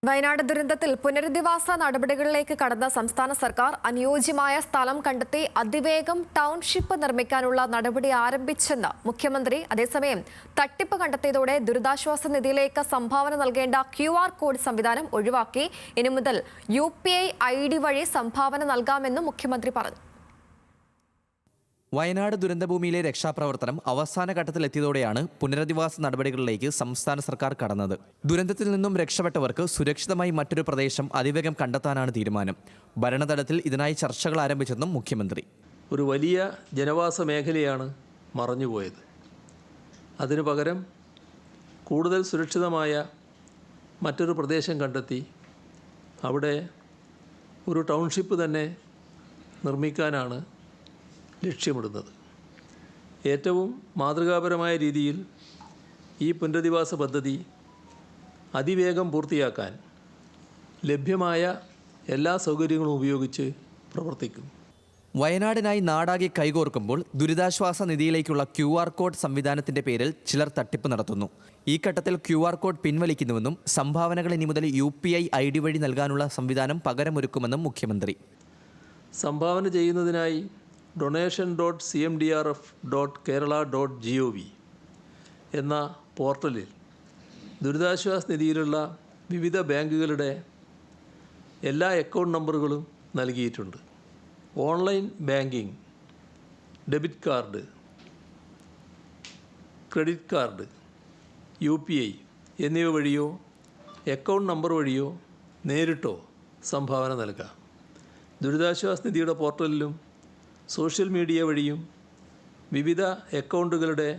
വയനാട് ദുരന്തത്തിൽ പുനരധിവാസ നടപടികളിലേക്ക് കടന്ന സംസ്ഥാന സർക്കാർ അനുയോജ്യമായ സ്ഥലം കണ്ടെത്തി അതിവേഗം ടൗൺഷിപ്പ് നിർമ്മിക്കാനുള്ള നടപടി ആരംഭിച്ചെന്ന് മുഖ്യമന്ത്രി. അതേസമയം തട്ടിപ്പ് കണ്ടെത്തിയതോടെ ദുരിതാശ്വാസ നിധിയിലേക്ക് സംഭാവന നൽകേണ്ട QR കോഡ് സംവിധാനം ഒഴിവാക്കി. ഇനി മുതൽ UPI ID വഴി സംഭാവന നൽകാമെന്നും മുഖ്യമന്ത്രി പറഞ്ഞു. വയനാട് ദുരന്തഭൂമിയിലെ രക്ഷാപ്രവർത്തനം അവസാന ഘട്ടത്തിലെത്തിയതോടെയാണ് പുനരധിവാസ നടപടികളിലേക്ക് സംസ്ഥാന സർക്കാർ കടന്നത്. ദുരന്തത്തിൽ നിന്നും രക്ഷപ്പെട്ടവർക്ക് സുരക്ഷിതമായി മറ്റൊരു പ്രദേശം അതിവേഗം കണ്ടെത്താനാണ് തീരുമാനം. ഭരണതലത്തിൽ ഇതിനായി ചർച്ചകൾ ആരംഭിച്ചെന്നും മുഖ്യമന്ത്രി. ഒരു വലിയ ജനവാസ മേഖലയാണ് മറഞ്ഞുപോയത്. അതിനു പകരം കൂടുതൽ സുരക്ഷിതമായ മറ്റൊരു പ്രദേശം കണ്ടെത്തി അവിടെ ഒരു ടൗൺഷിപ്പ് തന്നെ നിർമ്മിക്കാനാണ് ലക്ഷ്യമിടുന്നത്. ഏറ്റവും മാതൃകാപരമായ രീതിയിൽ ഈ പുനരധിവാസ പദ്ധതി അതിവേഗം പൂർത്തിയാക്കാൻ ലഭ്യമായ എല്ലാ സൗകര്യങ്ങളും ഉപയോഗിച്ച് പ്രവർത്തിക്കും. വയനാടിനായി നാടാകെ കൈകോർക്കുമ്പോൾ ദുരിതാശ്വാസ നിധിയിലേക്കുള്ള QR കോഡ് സംവിധാനത്തിന്റെ പേരിൽ ചിലർ തട്ടിപ്പ് നടത്തുന്നു. ഈ ഘട്ടത്തിൽ QR കോഡ് പിൻവലിക്കുന്നുവെന്നും സംഭാവനകൾ ഇനി മുതൽ UPI ID വഴി നൽകാനുള്ള സംവിധാനം പകരമൊരുക്കുമെന്നും മുഖ്യമന്ത്രി. സംഭാവന ചെയ്യുന്നതിനായി donation.cmdrf.kerala.gov എന്ന പോർട്ടലിൽ ദുരിതാശ്വാസ നിധിയിലുള്ള വിവിധ ബാങ്കുകളുടെ എല്ലാ അക്കൗണ്ട് നമ്പറുകളും നൽകിയിട്ടുണ്ട്. Online banking, debit card, credit card, UPI എന്നിവ വഴിയോ അക്കൗണ്ട് നമ്പർ വഴിയോ നേരിട്ടോ സംഭാവന നൽകാം. ദുരിതാശ്വാസ നിധിയുടെ പോർട്ടലിലും സോഷ്യൽ മീഡിയ വഴിയും വിവിധ അക്കൗണ്ടുകളുടെ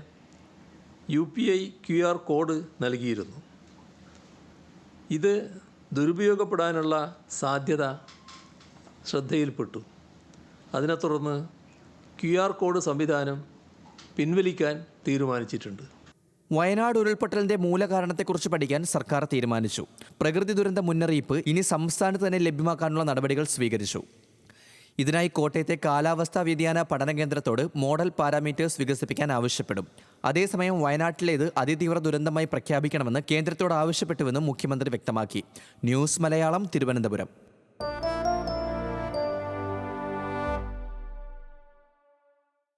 UPI QR കോഡ് നൽകിയിരുന്നു. ഇത് ദുരുപയോഗപ്പെടാനുള്ള സാധ്യത ശ്രദ്ധയിൽപ്പെട്ടു. അതിനെ തുടർന്ന് QR കോഡ് സംവിധാനം പിൻവലിക്കാൻ തീരുമാനിച്ചിട്ടുണ്ട്. വയനാട് ഉരുൾപൊട്ടലിന്റെ മൂലകാരണത്തെക്കുറിച്ച് പഠിക്കാൻ സർക്കാർ തീരുമാനിച്ചു. പ്രകൃതി ദുരന്ത മുന്നറിയിപ്പ് ഇനി സംസ്ഥാനത്ത് തന്നെ ലഭ്യമാക്കാനുള്ള നടപടികൾ സ്വീകരിച്ചു. ഇതിനായി കോട്ടയത്തെ കാലാവസ്ഥാ വ്യതിയാന പഠന കേന്ദ്രത്തോട് മോഡൽ പാരാമീറ്റേഴ്സ് വികസിപ്പിക്കാൻ ആവശ്യപ്പെടും. അതേസമയം വയനാട്ടിലേത് അതിതീവ്ര ദുരന്തമായി പ്രഖ്യാപിക്കണമെന്ന് കേന്ദ്രത്തോട് ആവശ്യപ്പെട്ടുവെന്നും മുഖ്യമന്ത്രി വ്യക്തമാക്കി. ന്യൂസ് മലയാളം, തിരുവനന്തപുരം.